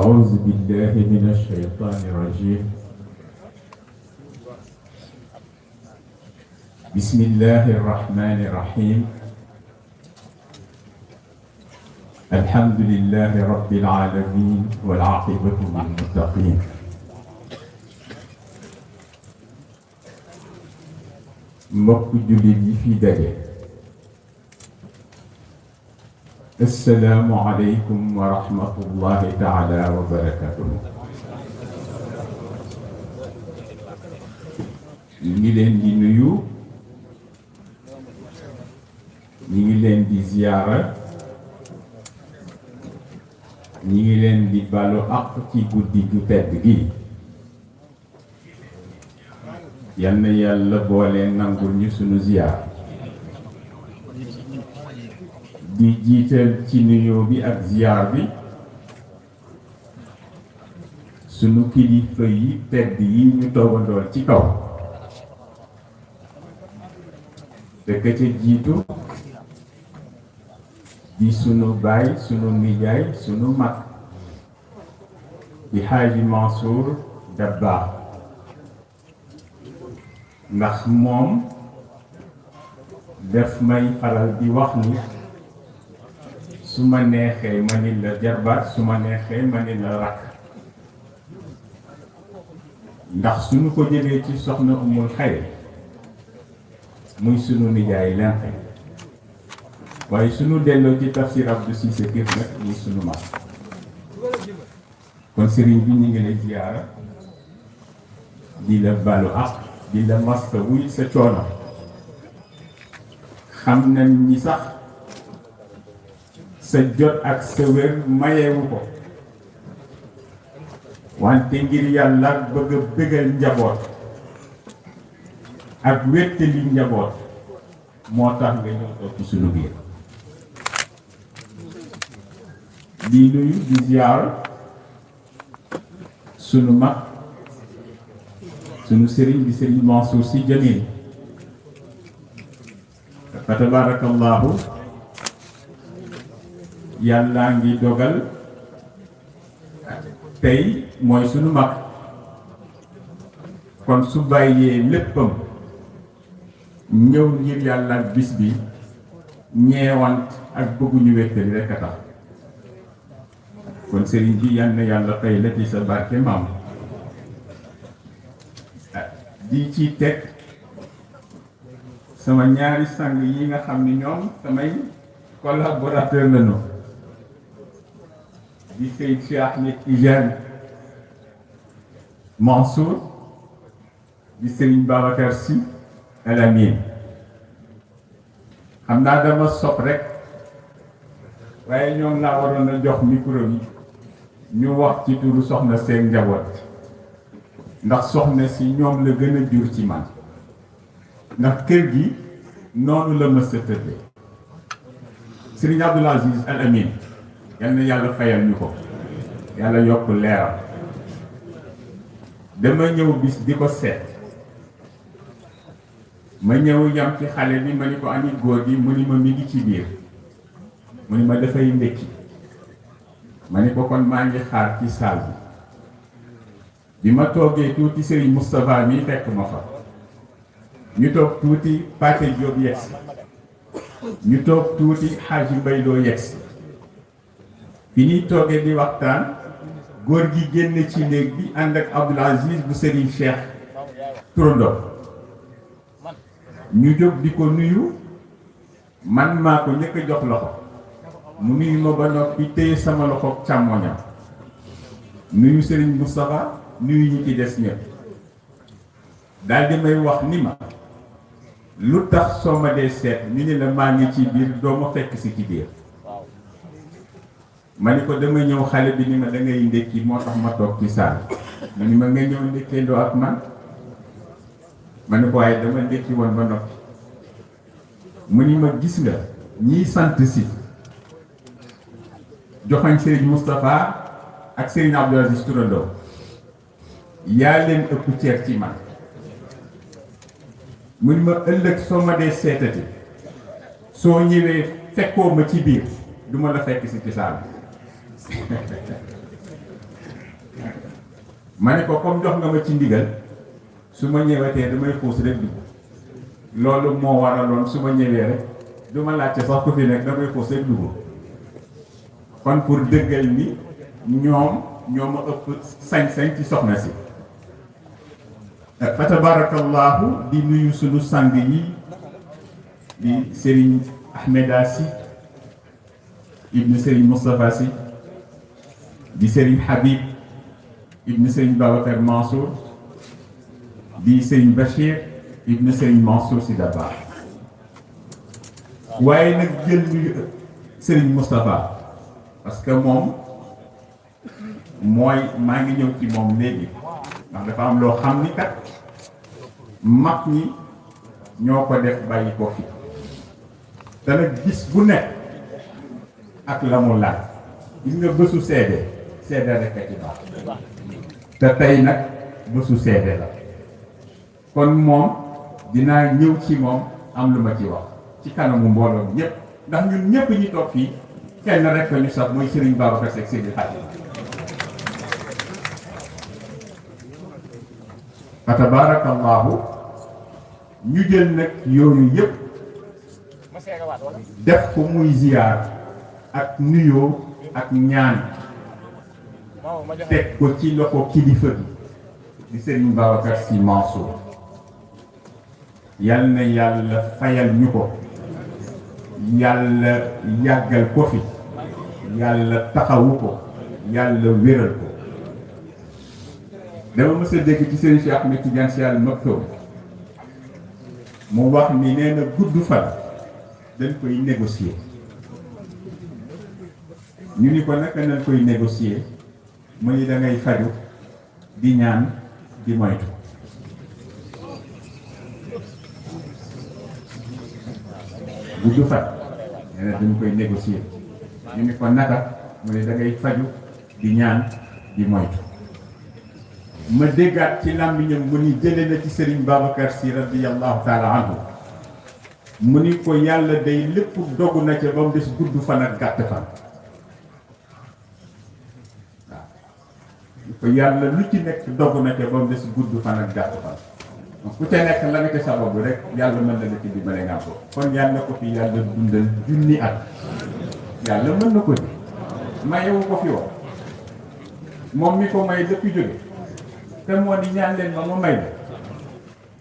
أعوذ بالله من الشيطان الرجيم. بسم الله الرحمن الرحيم. الحمد لله رب العالمين والعاقبة للمتقين. mbokk jullit yi fi daje. assalaamu aleykum wa rahmatullahi taala wa barakatuhu. ñu ngi leen di nuyu, ñu ngi leen di ziyaara, ñu ngi leen di balu àq ci guddi gu tedd gi. yal na yàlla boole nangul ñu sunu ziyaar. di jiital ci nuyoo bi ak ziyaar bi sunu kilifa yi tedd yi ñu toogandool ci kaw. te ka ca jiitu di sunu baay, sunu nijaay, sunu mag di Haaji Mansour Dabakh, ndax moom def may faral di wax ni su ma neexee ma ni la jarbaat, su ma neexee ma ni la rakk, ndax suñu ko jëlee ci soxna Umul Xayr muy sunu nijaay lenqe, waaye suñu delloo ci tafsir Abdou Cissé Kër nag muy sunu mag. kon sëriñ bi ñu ngi lay ziyaara, di la balu ak di la masta wuy sa coono. xam nañ ni sax sa jot ak sa wér mayewu ko, wante ngir yàlla bëgg a bëggal njaboot ak wéttali njaboot moo tax nga ñëw toog ci sunu biir. di nuyu di ziyaar sunu mag, sunu sëriñ bi sëriñ Mansour Sy Djamil. fa tabarakallahu yàlla ngi dogal tey mooy sunu mag, kon su bàyyee léppam ñëw ngir yàlla ak bis bi ñeewant ak bëgguñu wéttali rekk a tax. kon sëriñ bi yal na yàlla fay la ci sa barke maam. di ci teg sama ñaari sang yi nga xam ni ñoom samay collaborateur lañu, di Seyd Cheikh Ahmed Tidiane Mansour, di Serigne Babacar Sy Al Amine. xam naa dama sopp rek, waaye ñoom laa waroon a jox micro bi ñu wax ci turu soxna seen njaboot, ndax soxna si ñoom la gën a jur ci man, ndax kër gi noonu la mës a tëddee. Serigne Abdoul Aziz Al Amine yal na yàlla fayal ñu ko, yàlla yokk leeram. dama ñëw bis di ko seet, ma ñëw yam ci xale bi ma ni ko ani góor gi, mu ni ma mi ngi ci biir, mu ni ma dafay ndékki. ma ni ko kon maa ngi xaar ci saal bi. bi ma toogee tuuti Serigne Moustapha mi fekk ma fa, ñu toog tuuti Pathé Diop yegsi, ñu toog tuuti Hadji Mbaye Lo yegsi. fi ñuy toogee di waxtaan, góor gi génn ci néeg bi ànd ak Abdoul Aziz bu Serigne Cheikh Turando. ñu jóg di ko nuyu, man maa ko njëkk a jox loxo, mu nuyu ma ba noppi téye sama loxo càmmoñam, nuyu Serigne Moustapha, nuyu ñi ci des ñëpp. daal di may wax ni ma lu tax soo ma dee seet ñu ni la maa ngi ci biir doo ma fekk si ci biir. ma ni ko dama ñëw, xale bi ni ma da ngay ndékki moo tax ma toog ci saal. mu ni ma nga ñëw ndékkee ndoo ak man. ma ni ko waaye dama ndékki woon ba noppi. mu ni ma gis nga ñiy sant si joxañ Serigne Moustapha ak Serigne Abdoul Aziz Turando yaa leen ëpp ceer ci man. mu ni ma ëllëg soo ma dee seetati soo ñëwee fekkoo ma ci biir du ma la fekk si ci saal bi. ma ne ko comme jox nga ma ci ndigal su ma ñëwetee damay xuus rek dugg loolu moo waraloon su ma ñëwee rek du ma laajte sax ku fi nekk damay xuus rek dugg kon pour dëggal ni ñoom ñoo ma ëpp sañ-sañ ci soxna si fa tabarakallahu di nuyu sunu sang yi di Serigne Ahmeda Sy ibnu Serigne Moustapha Sy di Serigne Habib ibnu Serigne Babacar Mansour di Serigne Bachir ibnu Serigne Mansour Sy Dabakh waaye nag jël nuyu Serigne Moustapha parce que moom mooy maa ngi ñëw ci moom léegi ndax dafa am loo xam ni kat mag ñi ñoo ko def bàyyi ko fi te nag gis bu nekk ak la mu laaj gis nga bésu seede rek a ci baax te tey nag bésu seede la kon moom dinaa ñëw ci moom am lu ma ci wax ci kanamu mbooloo bi ñëpp ndax ñun ñëpp ñi toog fii kenn rek ñu sax mooy Serigne Babacar Seck Seydi Hadji fa tabarakallahu ñu jël nag yooyu yëpp def ko muy ziyaar ak nuyoo ak ñaan teg ko ci loxo kilifa bi di Serigne Babacar Sy Mansour yal na yàlla fayal ñu ko yàlla yàggal ko fi yàlla taxawu ko yàlla wéral ko dama mës a dégg ci Serigne Cheikh Ahmed Tidiane Sy Al Maktoum mu wax ni nee na gudd fan dañ koy négocier ñu ni ko naka nañ koy négocier mu ni da ngay faju di ñaan di moytu gudd fan nee na dañ koy négocier ñu ni ko naka mu ni da ngay faju di ñaan di moytu ma déggaat ci làmmiñam mu ni jële na ci Serigne Babacar Sy radiyallahu taala anhu mu ni ko yàlla day lépp dogu na ca ba mu des gudd fan ak gàtt fan waaw ni ko yàlla lu ci nekk dogu na ca ba mu des gudd fan ak gàtt fan donc ku ca nekk la nga ca sababu rek yàlla mën na la ci dimbale nga ko kon yàlla na ko fi yàlla dundal junni at yàlla mën na ko di mayewu ko fi wax moom mi ko may lépp jóge te moo di ñaan leen ma may la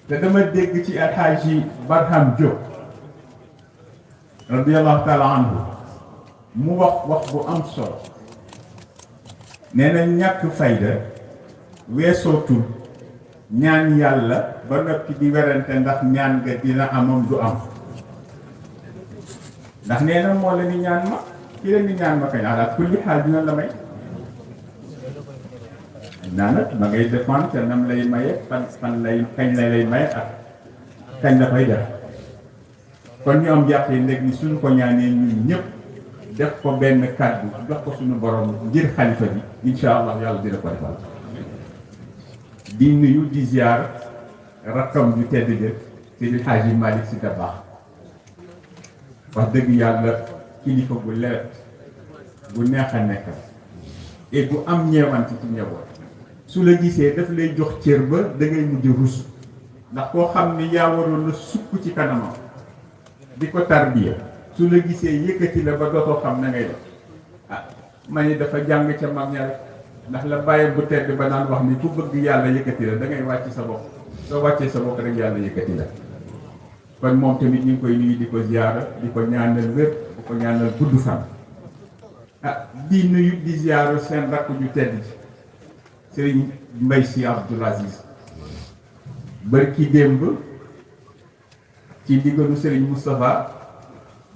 te dama dégg ci Alxaaji Barham Diop radiyallahu taala anhu mu wax bu am solo nee na ñàkk fayda weesootul ñaan yàlla ba noppi di werante ndax ñaan nga dina amam du am ndax nee na moo la ni ñaan ma ki leen di ñaan ma kañ ala kulli xaal dina la may naa nag ma ngay dépendre te nam lay maye fan lay kañ lay maye ak kañ la koy def kon ñu am jàppee ndeg ni suñu ko ñaanee ñun ñëpp def ko benn kàddu jox ko suñu borom ngir xalifa bi insha allah yàlla dina ko defal di nuyu di ziar rakkam ju tedd jëf Seydi Hadji Malick Sy Dabakh wax dëgg yàlla kilifa bu lewet bu neex a nekk et bu am ñeewanti ci njaboot su la gisee daf lay jox cër ba da ngay mujj rus ndax koo xam ni yaa waroon la sukk ci kanamam di ko tarbiya su la gisee yëkkati la ba dootoo xam na ngay def ah ma ni dafa jàng ca mag ña rek ndax la bàyyi bu tedd ba naan wax ni ku bëgg yàlla yëkkati la da ngay wàcc sa bopp soo wàccee sa bopp rek yàlla yëkkati la kon moom tamit ñu ngi koy nuyu di ko ziyaara di ko ñaanal wér di ko ñaanal gudd fan ah di nuyu di ziyaara seen rakk ju tedd ji Serigne Mbaye Sy Abdoul Aziz bërki démb ci ndigalu Serigne Moustapha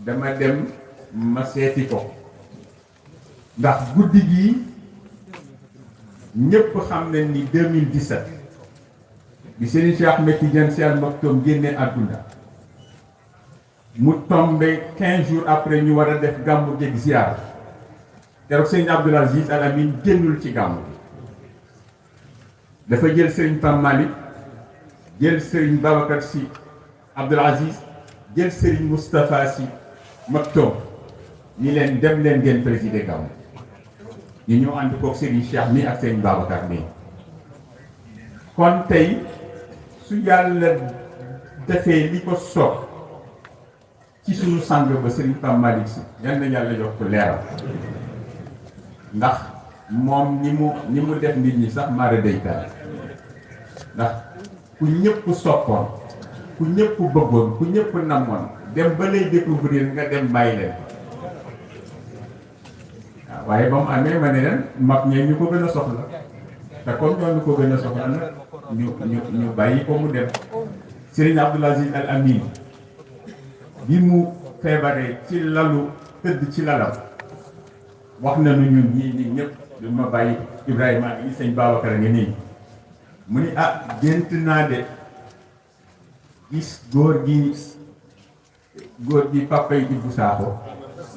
dama dem ma seeti ko ndax guddi gii ñëpp xam nañ ni 2017 bi Serigne Cheikh Ahmed Tidiane Sy Al Maktoum génne àdduna mu tombé 15 jours après ñu war a def gàmmu géeg ziar keroog Serigne Abdoul Aziz Al Amine génnul ci gàmmu bi dafa jël Serigne Pam Malick jël Serigne Babacar Sy Abdoul Aziz jël Serigne Moustapha Sy Maktoum ni leen dem leen ngeen présider gàmmu ñu ñëw ànd koog Serigne Cheikh mi ak Serigne Babacar mi kon tey su yàlla defee li ko soob ci suñu sang ba Serigne Pape Malick Sy yal na yàlla yokk leeral ndax moom ni mu def nit ñi sax mara deytaal ndax ku ñëpp soppoon ku ñëpp bëggoon ku ñëpp namoon dem ba lay découvrir nga dem bàyyi leen waaw waaye ba mu amee ma ne leen mag ñee ñu ko gën a soxla te comme ñoo ñu ko gën a soxla nag ñu bàyyi ko mu dem. Serigne Abdoul Aziz Al Amin bi mu feebaree ci lalu tëdd ci lalam wax nañu ñun ñii ñëpp du ma bàyyi Ibrahima yi sëñ Babacar nga nii mu ni gént naa de gis góor gi papa yi di bu Sakho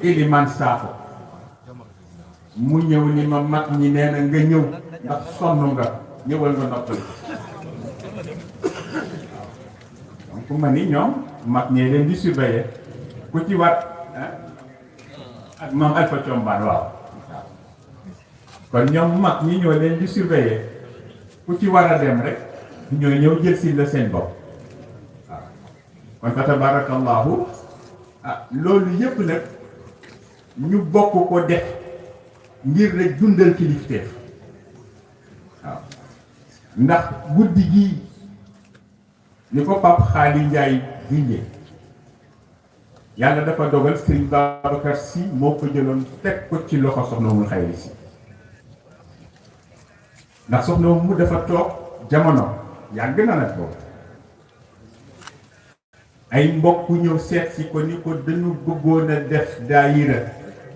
Elimane Sakho mu ñëw ni ma mag ñi nee na nga ñëw ndax sonn nga ñëwal nga noppali donc ma ni ñoom mag ñee leen di surveiller ku ci wat ak moom Alpha Thiombane waaw kon ñoom mag ñi ñoo leen di surveiller ku ci war a dem rek ñoo ñëw jël si la seen bopp waaw kon fa tabarakallahu loolu yëpp nag ñu bokk ko def ngir rek dundal kilifteef waaw ndax guddi gii ni ko Pape Xaali Njaay junjee yàlla dafa dogal Serigne Babacar Sy moo ko jëloon teg ko ci loxo soxna Umul Xayri Sy ndax soxna mu dafa toog jamono yàgg na nag boobu ay mbokk ñëw seet si ko ni ko dañu bëggoon a def daayira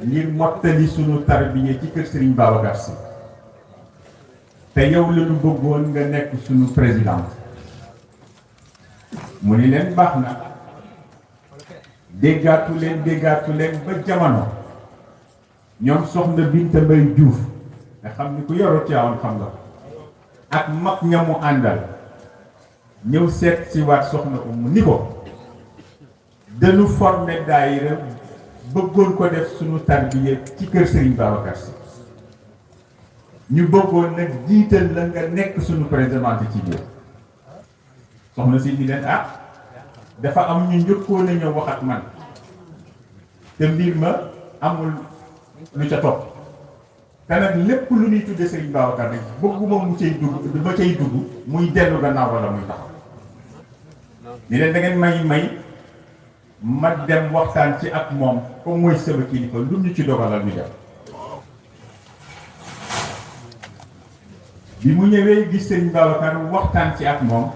ngir mottali sunu tarbiya ci kër Serigne Babacar Sy te yow la ñu bëggoon nga nekk sunu présidente mu ni leen baax na déggaatu leen ba jamono ñoom soxna Binta Mbay Juuf nga xam ni ku yoroo ci awoon xam nga ak mag ñamu àndal ñëw seet si waat soxna Umu ni ko dañu formé daayira bëggoon ko def sunu tarbiya ci kër Serigne Babacar Sy ñu bëggoon nag jiital la nga nekk sunu présidente ci biir soxna si di leen dafa am ñu njëkkoon a ñëw wax ak man te mbir ma amul lu ca topp te nag lépp lu ñuy tudde Serigne Babacar rek bëgguma mu cay dugg muy dellu gannaaw wala muy taxaw ni leen da ngeen may ma dem waxtaan ci ak moom comme mooy sama kilifa lu ñu ci dogalal ñu dem bi mu ñëwee gis Serigne Babacar waxtaan ci ak moom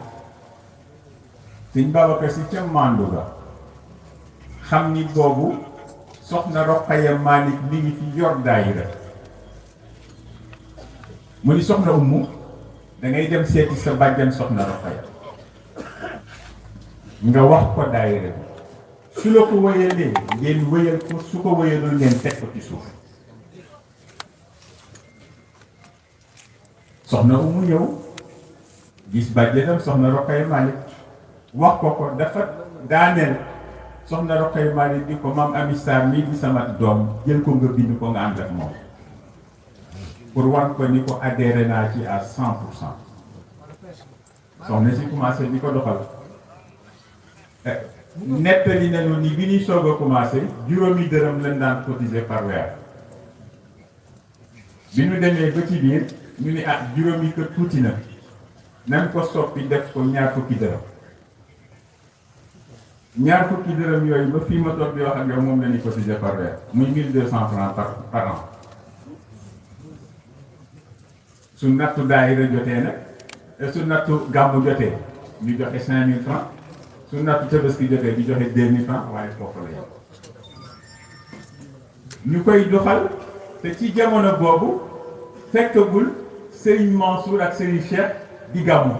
Serigne Babacar Sy ca mandu ga xam ni boobu soxna Rokhaya Malick mi ngi fi yor daayira mu ni soxna Umu da ngay dem seeti sa bàjjan soxna Rokhaya nga wax ko daayira bi su la ko wéyalee ngeen wéyal ko su ko wéyalul ngeen teg ko ci suuf soxna Umu ñëw gis bàjjanam soxna Rokhaya Malick wax ko dafa daaneel soxna Rokhaya Malick di ko maam Ami Sarr mii di sama doom jël ko nga bind ko nga ànd ak moom pour wan ko ni ko adhéré naa ci à 100%. soxna si commencé di ko doxal nettali nañu ni bi ñuy soog a commencé juróomi dërëm lañ daan cotiser par weer bi ñu demee ba ci biir ñu ni juróomi kër tuuti na nañ ko soppi def ko ñaar fukki dërëm yooyu ba fii ma toog di wax ak yow moom la ñuy cotiser par weer muy 1200 francs par an su nattu daayira jotee nag su nattu gàmmu jotee ñu joxe 5000 francs su nattu tabaski jotee ñu joxe 2000 francs waaye foofu la yem ñu koy doxal te ci jamono boobu fekkagul Serigne Mansour ak Serigne Cheikh di gàmmu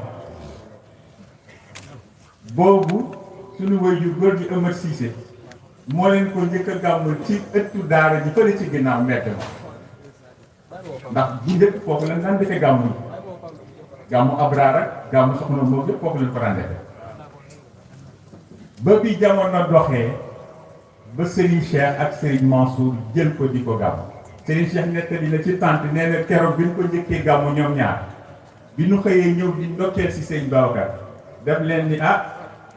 boobu suñu waajur góor gi Amar Cissé moo leen ko njëkk a gàmmul ci ëttu daara ji fële ci ginnaaw mbedd ma ndax bu njëkk foofu lañ daan defee gàmmu Abraar ak gàmmu soxna moom yëpp foofu lañ ko daan defee ba bi jamono doxee ba Serigne Cheikh ak Serigne Mansour jël ko di ko gàmmu Serigne Cheikh nettali la ci tànt nee na keroog bi ñu ko njëkkee gàmmu ñoom ñaar bi nu xëyee ñëw di ndokkeel si sëñ Babacar def leen ni da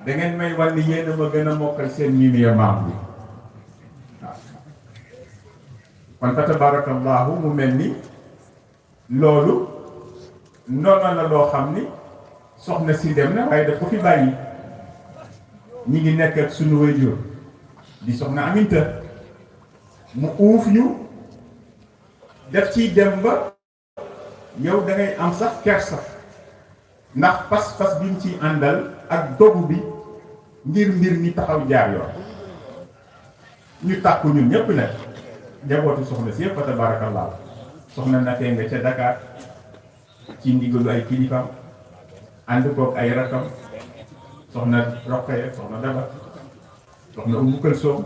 ngeen may wan ni yéen a ma gën a mokkal seen mimiya maam bi waaw kon fa tabarakallahu mu mel ni loolu noonu la loo xam ni soxna si dem na waaye daf ko fi bàyyi ñi ngi nekk ak sunu waajur di soxna Aminta mu uuf ñu def ciy dem ba yow da ngay am sax kersa ndax pas-pas bi mu ciy àndal ak dogu bi ngir mbir mi taxaw jaar yoon ñu tàkku ñun ñëpp nag njabootu soxna si yëpp fa tabarakallah soxna na fee nga ca Dakar ci ndigalu ay kilifaam ànd koog ay rakam soxna Roqaya soxna Daba soxna Umu Këlsoom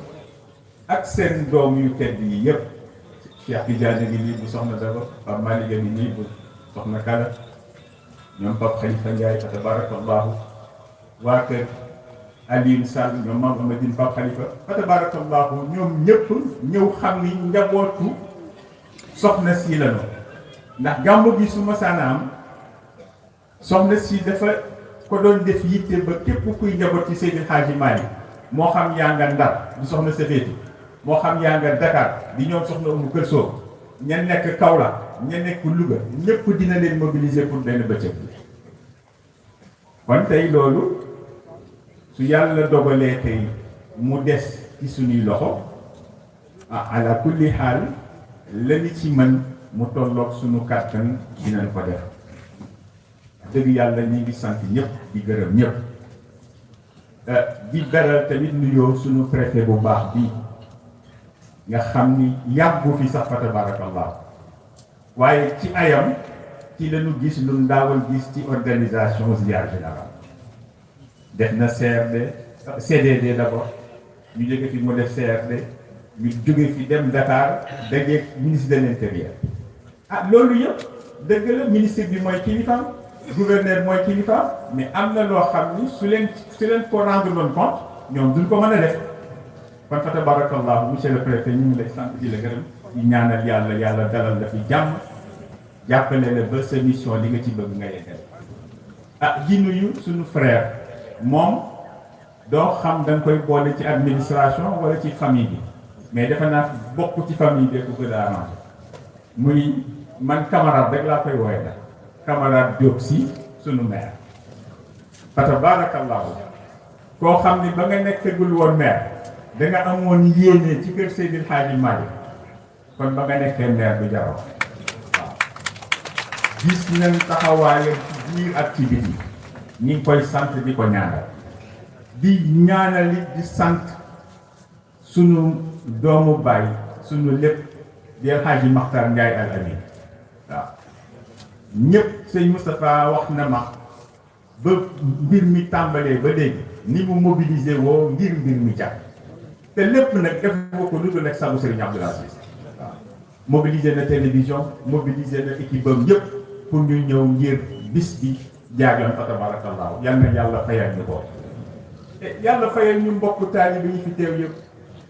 ak seen doom yu tedd yi yëpp Cheikh Tidiane ngi nii bu soxna Daba Pape Malick ngi nii bu soxna Kala ñoom Pape Khalifa Ndiaye fa tabarakallahu waa kër Alioune Sall ñoom Mame Amadine Pape Khalifa fa tabarakallahu ñoom ñëpp ñëw xam ni njabootu soxna si la no ndax gàmmu gi su masaana am soxna si dafa ko doon def yitte ba képp kuy njaboot ci Seydi Hadji Malick moo xam yaa nga Ndar di soxna Safeeti moo xam yaa nga Dakar di ñoom soxna Umu Këlsoom ña nekk Kaolack ña nekk Louga ñëpp dina leen mobiliser pour benn bëccëg bi kon tey loolu su yàlla dogalee tey mu des ci suñuy loxo ala kulli xaal la ni ci mën mu tolloog suñu kàttan dinañ ko def dëgg yàlla ñi ngi sant ñëpp di gërëm ñëpp di beral tamit nuyoo suñu préfet bu baax bi nga xam ni yàggu fi sax fa tabarakallah waaye ci ayam ci lañu gis lu ndaawal gis ci organisation ziar général def na CDD d'abord ñu jóge fi mu def CRD ñu jóge fi dem Dakar dajeeg ministre de l'intérieur loolu yëpp dëgg la ministre bi mooy kilifaam gouverneur mooy kilifaam mais am na loo xam ni su leen ko rendre loon compte ñoom duñ ko mën a def kon fa tabarakallahu monsieur le préfet ñu ngi lay sant di la gërëm di ñaanal yàlla dalal la fi jàmm jàppale la ba sa mission li nga ci bëgg nga yeggale di nuyu suñu frère moom doo xam da nga koy boole ci administration wala ci famille bi mais defe naa bokk ci famille bi ko gën a arrangé muy man camarade rek laa koy wooye la camarade Diop si sunu maire fa tabarakallahu koo xam ni ba nga nekkagul woon maire da nga amoon yéene ci kër Seydil Hadji Malick kon ba nga nekkee maire du jaroo waaw gis nañ taxawaayam ci biir ak ci biti ñi ngi koy sant di ko ñaanal di ñaanal it di sant sunu doomu baay sunu lépp di El Hadji Makhtar Ndiaye Al Amin waaw ñëpp sëñ Moustapha wax na ma ba mbir mi tàmbalee ba léegi ni mu mobiliser woo ngir mbir mi jàpp te lépp nag def nga ko lu dul nekk sabu Serigne Abdoul Aziz waaw mobiliser na télévision mobiliser na équipe am yëpp pour ñu ñëw ngir bis bi jaar yoon fa tabarakallahu yal na yàlla fayal ñu ko te yàlla fayal ñu mbokk taalibe yi fi teew yëpp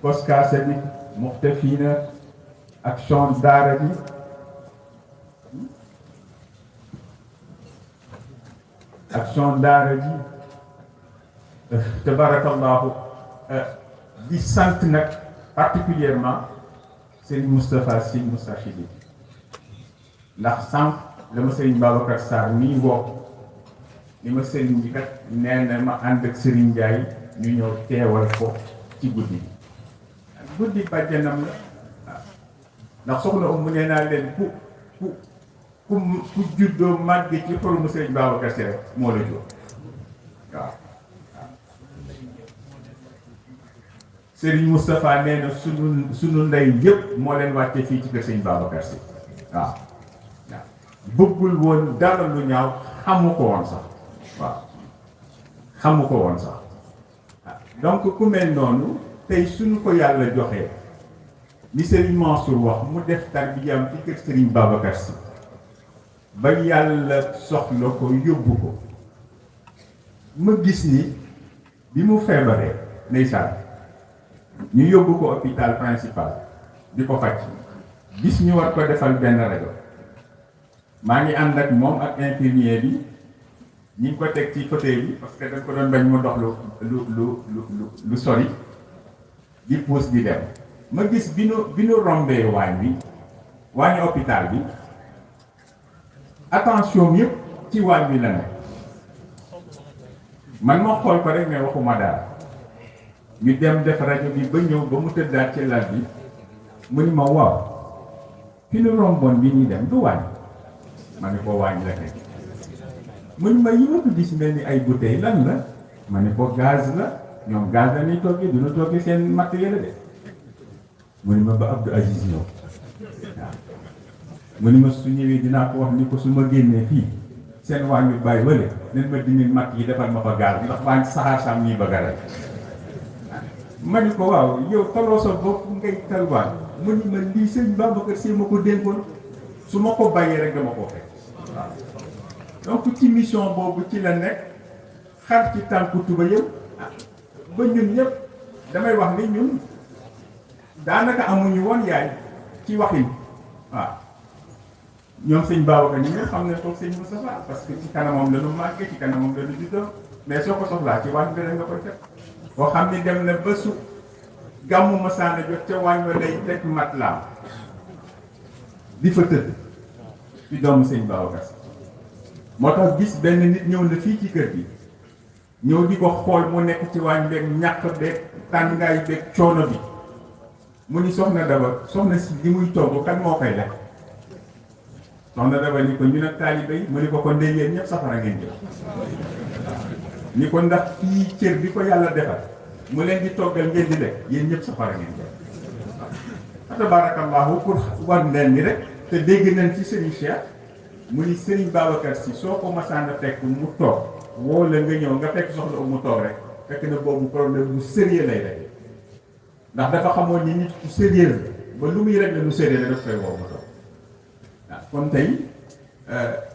koskaasa bi muxtafiina ak chant daara bi ak chant daara ji tabarakallahu di sant nag particulièrement Serigne Moustapha Sy Moustachidi ndax sànq la ma Serigne Babacar Sarr mii woo li ma Serigne bi kat nee na ma ànd ak Serigne Ndiaye ñu ñëw teewal ko ci guddi bi guddi bàjjanam la waaw ndax soxna mu nee naa leen ku juddoo màgg ci xolu Serigne Babacar Sy rek moo la jur waaw Serigne Moustapha nee na sunu ndey yëpp moo leen wàcce fii ci kër Serigne Babacar Sy waaw bëggul woon dara lu ñaaw xamu ko woon sax waaw xamu ko woon sax donc ku mel noonu tey suñu ko yàlla joxee li Serigne Mansour wax mu def tarbiyaam ci kër Serigne Babacar Sy ba yàlla soxla ko yóbbu ko ma gis ni bi mu feebaree ndeysaan ñu yóbbu ko hôpital principal di ko faj gis ñu war ko defal benn rajo maa ngi ànd ak moom ak infirmier bi ñi ngi ko teg ci fauteuil bi parce que dañ ko doon bañ mu dox lu sori di puus di dem ma gis bi nu rombee waañu hôpital bi attention yëpp ci waañ bi la nekk man ma xool ko rek mais waxuma dara ñu dem def rajo bi ba ñëw ba mu tëddaat ci lal bi mu ni ma waaw fi nu romboon bi ñuy dem du waañ ma ne ko waañ la nekk mu ni ma yi ma ko gis mel ni ay bouteille lan la ma ne ko gaz la ñoom gaz la ñuy toggee du ñu toggee seen matériel de mu ni ma ba Abdou Aziz ñëw waaw mu ni ma su ñëwee dinaa ko wax ni ko su ma génnee fii seen waañ bi bàyyi wële nen ma dindi matt yi defal ma fa gaz ndax waañ saxaar sam ñuy bëgg a rey ma ni ko waaw yow taloo sa bopp ngay talwaan mu ni ma lii sëñ Babacar Sy ma ko dénkoon su ma ko bàyyee rek dama koo fekk waaw donc ci mission boobu ci la nekk xar ci tànku tuba yëpp ba ñun ñëpp damay wax ni ñun daanaka amuñu woon yaay ci waxin waaw ñoom sëñ Babacar ñi nga xam ne toog sëñ Moustapha parce que ci kanamam la ñu màggee ci kanamam la ñu juddoo mais soo ko soxlaa ci wàññi bi rek nga koy fekk boo xam ne dem na ba su gàmmu masaana jot ca wàññi ba lay teg matlaam di fa tëdd ci doomu sëñ Babacar moo tax gis benn nit ñëw na fii ci kër gi ñëw di ko xool mu nekk ci waañ beeg ñàkk beeg tàngaay beeg coono bi mu ni soxna Daba soxna si li muy togg kan moo koy lekk soxna Daba ni ko ñu nag taalibe yi mu ni ko kon de yéen ñëpp safara ngeen jël ni ko ndax fii cër bi ko yàlla defal mu leen di toggal ngeen di lekk yéen ñëpp safara ngeen jël fa tabarakallahu pour war leen ni rek te dégg nañ ci Serigne Cheikh mu ni Serigne Babacar Sy soo ko masaan a fekk mu toog woo la nga ñëw nga fekk soxla mu toog rek fekk na boobu problème bu sérieux lay rek ndax dafa xamoon ni nit ku sérieux ba lu muy rek la lu sérieux la daf koy woo mu toog waaw kon tey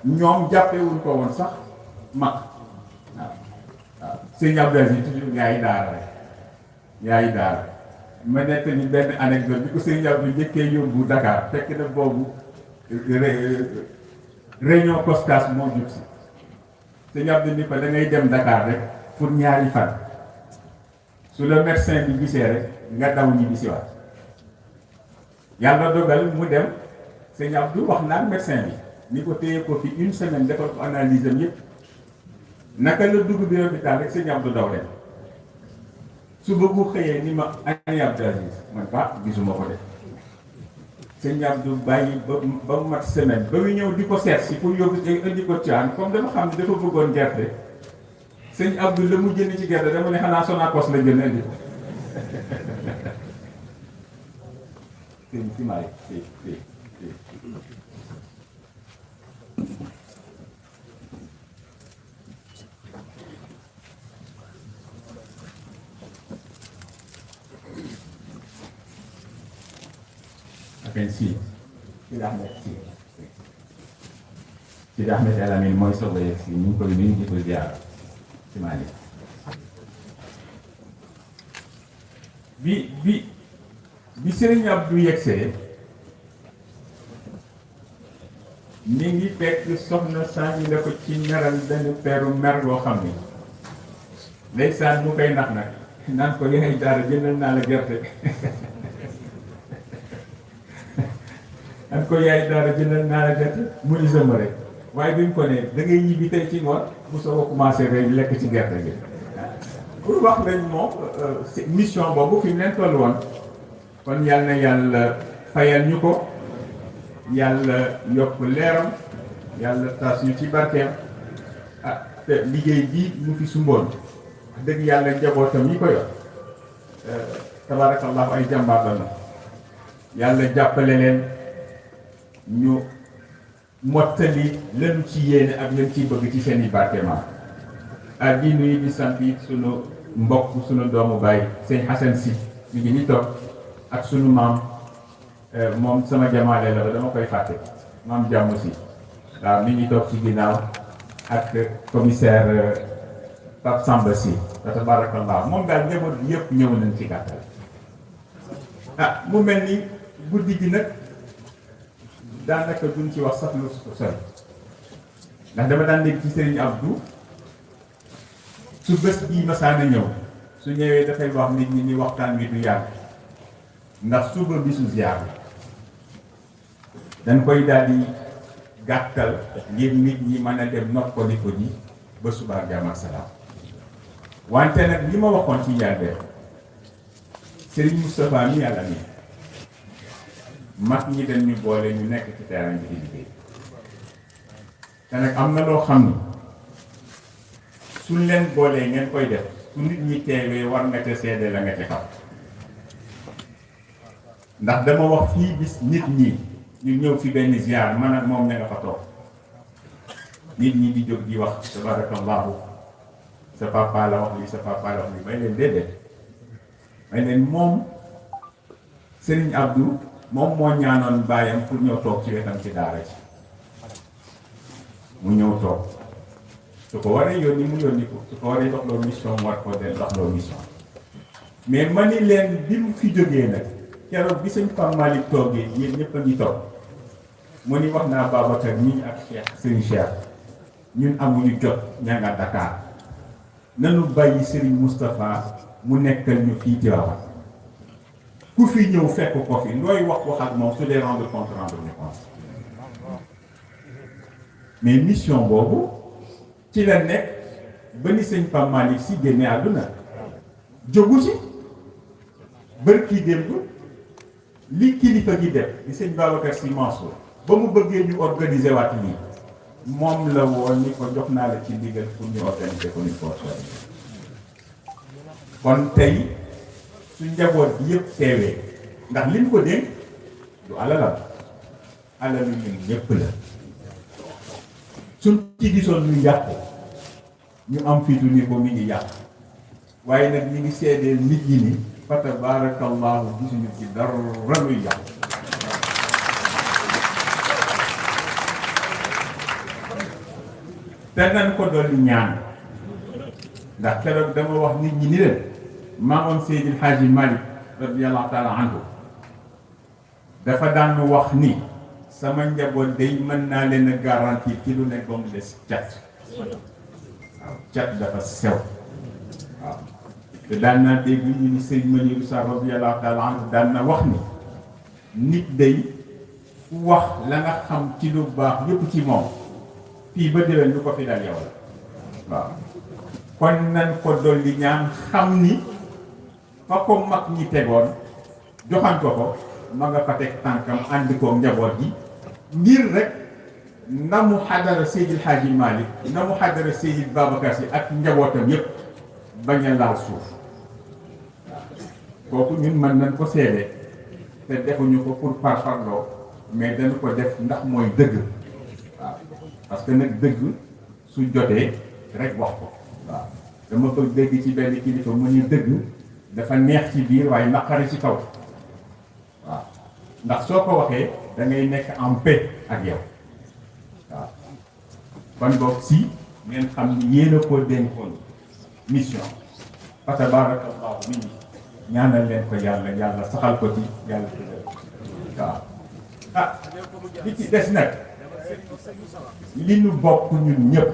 ñoom jàppewuñ ko woon sax mag waaw waaw sëñ Abdou Aziz toujours yaay daara rek yaay daara ma nekk ni benn anecdote bi ko sëñ Abdou njëkkee yóbbu Dakar fekk na boobu réunion COSCAS moo jub si sëñ Abdou ni ko da ngay dem Dakar rek pour ñaari fan su le médecin bi gisee rek nga daw ñi bisiwaat yàlla dogal mu dem sëñ Abdou wax naan médecin bi ni ko téye ko fi une semaine defal ko analyse am yëpp naka la dugg bi hôpital rek sëñ Abdou daw dem su bëggu xëyee ni ma ani Abdou Aziz man ba gisuma ko def sëñ Abdou bàyyi ba mat semaine ba mu ñëw di ko seet si pour yóbbu indi ko Tivaouane comme dama xam ne dafa bëggoon gerte sëñ Abdou la mu jënd ci gerte dama ne xanaa Sonacos la jënd indi ko sëñ si maay si Sidi Ahmed Sidi Ahmed El Amin mooy soog a yegg si ñu ngi koy nuyu di ko ziar ci Mali bi Serigne Abdou yegsee mi ngi fekk soxna saa ñu la ko ci meral benn peeru mer boo xam ni ndeysaan mu koy nax nag naan ko yaay daara jëndal naa la gerte ko yaay daara jëndal naa la gerte mu ni sama rek waaye bi mu ko ne da ngay ñibbi tey ci ngoon bu soo ko commencé rek lekk ci gerte gi pour wax lañ moom mission boobu fi mu leen toll woon kon yal na yàlla fayal ñu ko yàlla yokk leeram yàlla tas ñu ci barkeem ah te liggéey bi mu fi sumboon dëgg yàlla njabootam yi ko yor tabarakallahu ay jàmbaar la na yàlla jàppale leen ñu mottali leen ci yéene ak leen ciy bëgg ci seen i barkeement ak di nuyu di sant it sunu mbokk sunu doomu baay sëñ Hassan Sy mi ngi ni toog ak sunu maam moom sama jamaale la ba dama koy fàtte maam jàmm si waaw mi ngi toog ci ginnaaw ak commissaire Pape Samba Sy tabarakallah moom daal njaboot bi yëpp ñëw nañ ci gàttal ah mu mel ni guddi gi nag daanaka duñ ci wax sax lu sori ndax dama daan dégg ci Serigne Abdou su bés bii masaana ñëw su ñëwee dafay wax nit ñi ni waxtaan wi du yàgg ndax suba bisu ziar dañ koy daal di gàttal ngir nit ñi mën a dem noppaliku ji ba suba jàmm ak salaam wante nag li ma waxoon ci njàlbeen Serigne Moustapha mi yàlla nii mag ñi dañ ñu boole ñu nekk ci terrain bi di liggéey te nag am na loo xam ni suñ leen boolee ngeen koy def su nit ñi teewee war nga ca seede la nga ca xam ndax dama wax fii bis nit ñi ñu ñëw fi benn ziar man ak moom ña nga fa toog nit ñi di jóg di wax tabarakallahu sa papa la wax lii sa papa la wax lii may leen déedéet may leen moom Serigne Abdou moom moo ñaanoon baayam pour ñëw toog ci wetam ci daara ci mu ñëw toog su ko waree yónni mu yónni ko su ko waree doxloo mission mu war koo den doxloo mission mais ma ni leen bi mu fi jógee nag keroog bi sëñ Pape Malick toogee yéen ñëpp a ngi toog mu ni wax naa Babacar ñii ak Cheikh Serigne Cheikh ñun amuñu jot ña nga Dakar nanu bàyyi Serigne Moustapha mu nekkal ñu fii Tivaouane ku fi ñëw fekk ko fi looy wax ak moom su dee rendre compte ñu pense mais mission boobu ci la nekk ba ni sëñ Pape Malick si génne àdduna jógu ci bërki démb li kilifa gi def di sëñ Babacar Sy Mansour ba mu bëggee ñu organiser waat lii moom la woon ni ko jox naa la ci ndigal pour ñu organiser ko ni ko kon tey su njaboot bi yëpp teewee ndax li mu ko dénk du alalam alalu ñun ñëpp la suñ ci gisoon ñu yàqu ñu am fitu ni ko mi ngi yàqu waaye nag ñi ngi seedeel nit ñi ni fa tabarakallahu gisuñu ci dara luy yàqu te nañ ko dolli ñaan ndax keroog dama wax nit ñi ni leen maamoon Seydil Hadji Malick radiyallahu taala anhu dafa daan wax ni sama njaboot day mën naa leen a garantir ci lu nekk ba mu des cat waaw cat dafa sew waaw te daan naa dégg ñu ni sëñ Maniru Sa radiyallahu taala anhu daan na wax ni nit day ku wax la nga xam ci lu baax yépp ci moom fii ba déwén lu ko fi dal yow la waaw kon nan ko dolli ñaan xam ni fa ko mag ñi tegoon joxañ ko ma nga fa teg tànkam ànd ko njaboot gi ngir rek na mu xadara Seydil Hadji Malick na mu xadara Seydil Babacar Sy ak njabootam yépp bañ a laal suuf kooku ñun mën nañ ko seede te defuñu ko pour parparloo mais dañu ko def ndax mooy dëgg waaw parce que nag dëgg su jotee rek wax ko waaw dama bëgg dégg ci benn kilifa mu ni dëgg dafa neex ci biir waaye naqari ci kaw waaw ndax soo ko waxee da ngay nekk en paix ak yow waaw kon boog si ngeen xam ni yéen a ko dénkoon mission fa tabarakallahu nit ñi ñaanal leen ko yàlla yàlla saxal ko ci yàlla waaw ah li ci des nag li ñu bokk ñun ñëpp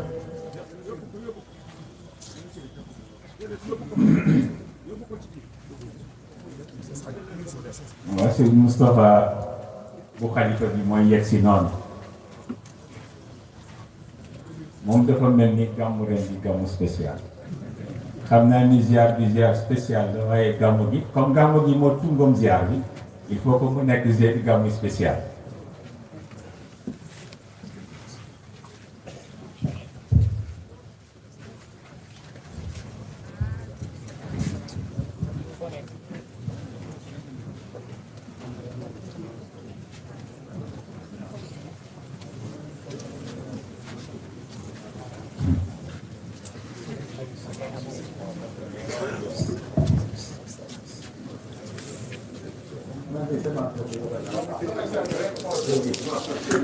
waaw sëñ Moustapha bu xalifa bi mooy yegg si noonu moom dafa mel ni gàmmu ren bi gàmmu spécial xam naa ni ziar bi ziar spécial la waaye gàmmu gi comme gàmmu gi moo tungoom ziar bi il faut que mu nekk gàmmu spécial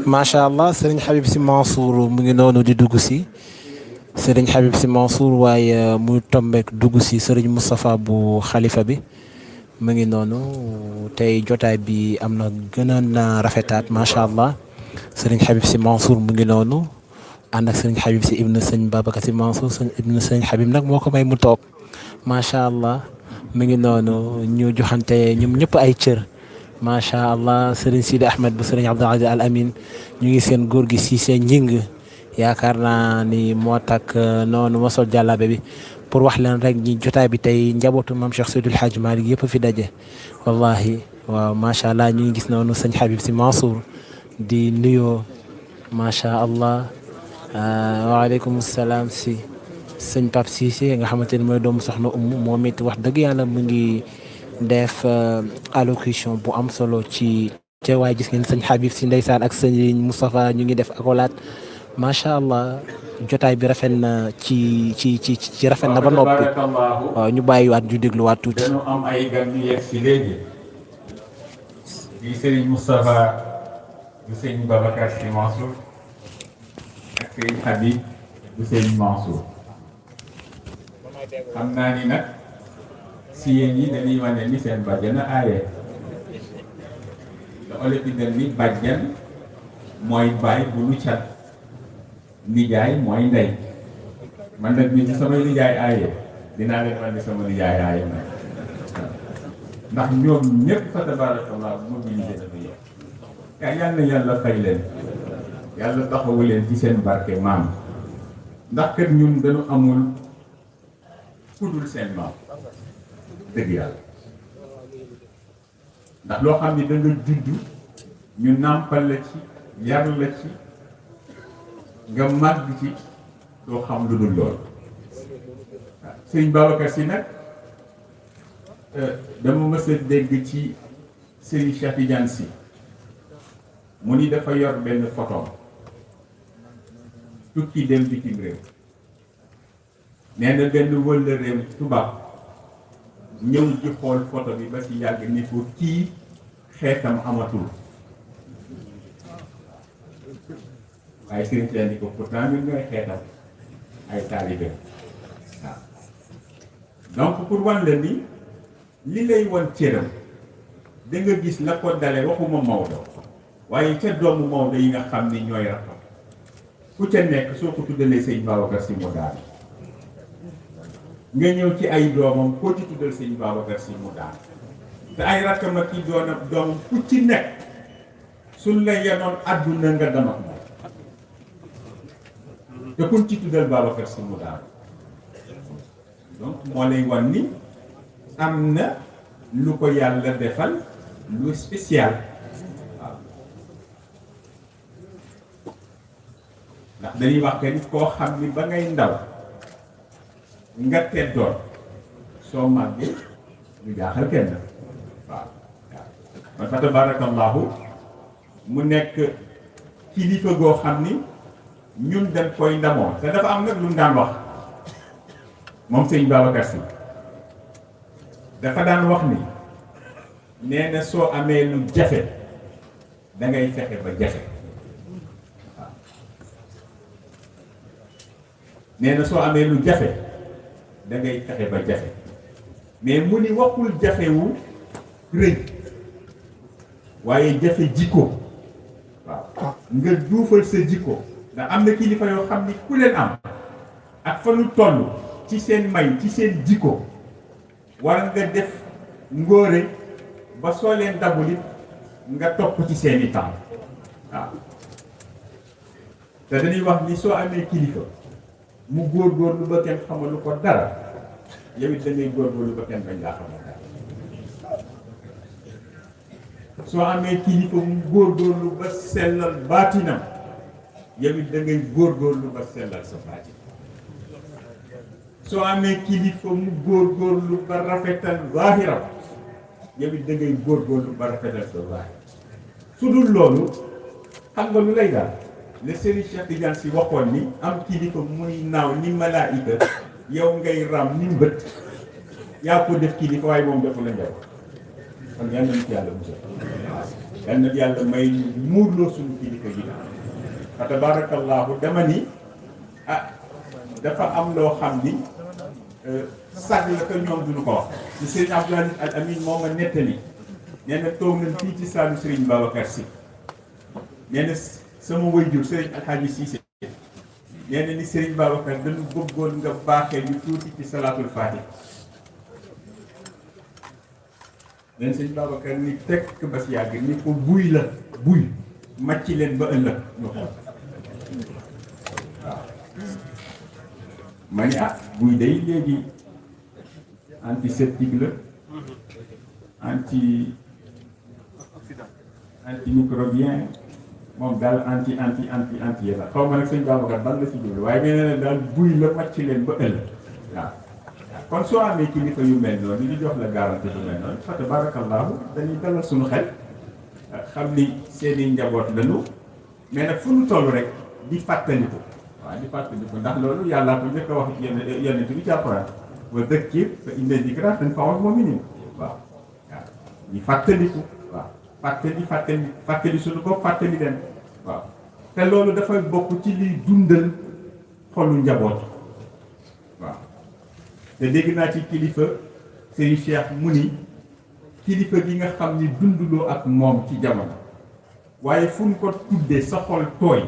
macha allah Serigne Habib Sy Mansour mu ngi noonu di dugg si Serigne Habib Sy Mansour waaye muy tombeek dugg si Serigne Moustapha bu xalifa bi mu ngi noonu tey jotaay bi am na gën a na rafetaat macha allah Serigne Habib Sy Mansour mu ngi noonu ànd ak sëriñ Habib si ibnu sëñ Babacar si Mansour sëñ ibnu sëñ Habib nag moo ko may mu toog macha allah mi ngi noonu ñu joxante ñoom ñëpp ay cër macha allah sëriñ Sidi Ahmed bu sëriñ Abdul Aziz Al Amin ñu ngi seen góor gi si seen njing yaakaar naa ni moo takk noonu ma sol jàllaabe bi pour wax leen rek ñi jotaay bi tey njabootu maam Cheikh Seydil Hadji Malick yëpp fi daje wallahi waaw macha allah ñu ngi gis noonu sëñ Habib si Mansour di nuyoo macha allah waaleykum salaam si sëñ Pape Cissé nga xamante ni mooy doomu soxna moom it wax dëgg yàlla mu ngi def allocution bu am solo ci waaye gis ngeen sëñ Habib si ndeysaan ak sëñ Moustapha ñu ngi def accolade macha allah jotaay bi rafet na ci rafet na ba noppi waaw ñu bàyyiwaat ñu dégluwaat tuuti. dañu am ay gan ñu yegg si léegi di sëriñ Moustapha du sëñ Babacar si Mansour ak sëriñ Habib du sëñ Mansour xam naa ni nag si yéen ñi dañuy wane ni seen bàjjan a aaye da olof yi dañ ni bàjjan mooy baay bu nu cat nijaay mooy ndey man nag ni ci samay nijaay aaye dinaa leen wan ni sama nijaay aaye nag ndax ñoom ñëpp fa tabarakallah mobilisé nañu yéen yaa yal na yàlla fay leen yàlla taxawu leen ci seen barke maam ndax kër ñun dañu amul kudul seen maam dëgg yàlla ndax loo xam ni da nga judd ñu nàmpal la ci yar la ci nga màgg ci doo xam lu dul lool waaw sëñ Babacar si nag dama mës a dégg ci sëriñ Cheikh Tidiane si mu ni dafa yor benn photo tukki dem bitim réew nee na benn wëllëreem tubaab ñëw ji xool photo bi ba ci yàgg ni ko kii xeetam amatul waaye sëriñ Cheikh ni ko pourtant ñun ñooy xeetam ay taalibe waaw donc pour wan la ni li lay wan cëram da nga gis la ko dale waxuma Maodo waaye ca doomu Maodo yi nga xam ni ñooy raxam ku ca nekk soo ko tuddalee sëñ Babacar si mu daal nga ñëw ci ay doomam koo ci tuddal sëñ Babacar si mu daal te ay rakkam ak ci doomam ku ci nekk suñ la yenoon àdduna nga dem ak moom te kuñ ci tuddal Babacar si mu daal donc moo lay wan ni am na lu ko yàlla defal lu spécial waaw ndax dañuy wax que ni koo xam ni ba ngay ndaw nga teddoon soo màggee lu jaaxal kenn waaw man fa tabarakallahu mu nekk kilifa goo xam ni ñun dañ koy ndamoo te dafa am nag lu mu daan wax moom sëñ Babacar si dafa daan wax ni nee na soo amee lu jafe da ngay fexe ba jafe waaw nee na soo amee lu jafe da ngay fexe ba jafe mais mu ni waxul jafewu rëy waaye jafe jikko waaw nga duufal sa jikko ndax am na kilifa yoo xam ni ku leen am ak fa nu toll ci seen may ci seen jikko war nga def ngóore ba soo leen dabul it nga topp ci seeni tànk waaw te dañuy wax ni soo amee kilifa mu góorgóorlu ba kenn xamalu ko dara yow it da ngay góorgóorlu ba kenn bañ laa xamal dara soo amee kilifa mu góorgóorlu ba sellal baatinam yow it da ngay góorgóorlu ba sellal sa baatin soo amee kilifa mu góorgóorlu ba rafetal zaahiram yow it da ngay góorgóorlu ba rafetal sa zaahir su dul loolu xam nga lu lay daal le Serigne Cheikh Tidiane si waxoon ni am kilifa muy naaw ni malaayika yow ngay ram ni mbët yaa ko def kilifa waaye moom defu la njaw kon yal na ci yàlla musal yal na yàlla may muurloo suñu kilifa gi fa tabarakallahu dama ni dafa am loo xam ni sag la ko ñoom duñu ko wax ci Serigne Abdou Aziz Al Amin moo ma nettali nee na toog nañ fii ci saalu Serigne Babacar Sy nee na sama waajur Serigne Alhaji Cissé nee na ni Serigne Babacar dañu bëggoon nga baaxee ñu tuuti ci salaatul fatih. leen Serigne Babacar ni tekk ba si yàgg ni ko buy la buy màcc leen ba ëllëg ñu xool waaw ma ni buy day léegi antiseptique la antimicrobien moom daal anti la xaw ma nag sëñ Babacar ban la ci jublu waaye nee na daal buy la màcc leen ba ëllëg waaw kon soo amee kilifa yu mel noonu ñu jox la garantie bu mel noonu fa tabarakallahu dañuy dalal suñu xel xam ni seeni njaboot lañu mais nag fu ñu toll rek di fàttaliku waaw di fàttaliku ndax loolu yàllaa ko njëkk a wax yenn bi ci Alxuraan wa zakkir fa inna zikraa tanfa'ul mu'miniin waaw di fàttaliku waaw fàttali suñu bopp fàttali leen waaw te loolu dafay bokk ci liy dundal xolu njaboot waaw te dégg naa ci kilifa Serigne Cheikh mu ni kilifa gi nga xam ni dunduloo ak moom ci jamono waaye fu ñu ko tuddee sa xol tooy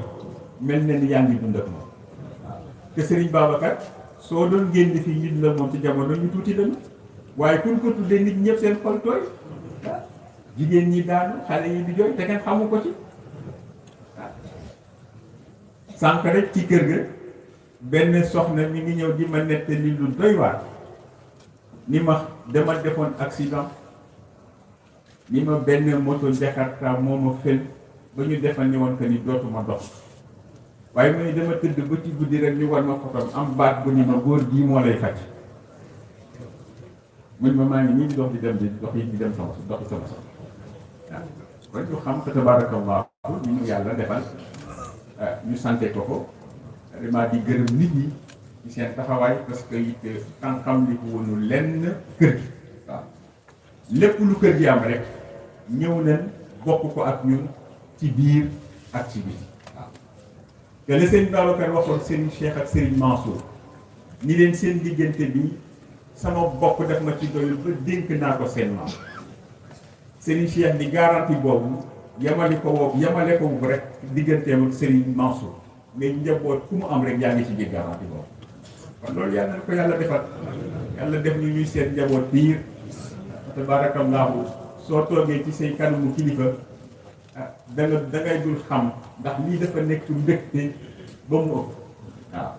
mel na ni yaa ngi dund ak moom waaw te Serigne Babacar soo doon génn fii nit la moom ci jamono ñu tuuti lañu waaye fu ñu ko tuddee nit ñëpp seen xol tooy waaw jigéen ñi daanu xale yi di jooy te kenn xamu ko ci waaw sànq rek ci kër ga benn soxna mi ngi ñëw di ma nettali lu doy waar ni ma dama defoon accident ni ma benn moto Jakarta moo ma fël ba ñu defal ni woon que ni dootuma dox waaye mu ne dama tëdd ba ci guddi rek ñu war ma fotom am baat bu ni ma góor gii moo lay faj muñ ma maa ngi nii di dox di dem sama doxi sama soxla waaw kon ñu xam fa tabarakallahu ñu ñu yàlla defal ñu sante ko vraiment di gërëm nit ñi ci seen taxawaay parce que it xam-xam li ko wonu lenn kër gi waaw lépp lu kër gi am rek ñëw nañ bokk ko ak ñun ci biir ak ci biti waaw te la sëñ Babacar waxoon Serigne Cheikh ak Serigne Mansour ni leen seen diggante bi sama bokk def ma ci doyul ba dénk naa ko seen maam Serigne Cheikh di garantie boobu yamale ko rek digganteem ak Serigne Mansour mais njaboot ku mu am rek yaa ngi ci biir garantie boobu kon loolu yàlla na ko yàlla defal yàlla def ñu ñuy seen njaboot biir tabarakallahu soo toogee ci say kanamu kilifa da ngay dul xam ndax lii dafa nekk mbégte ba mu ëpp waaw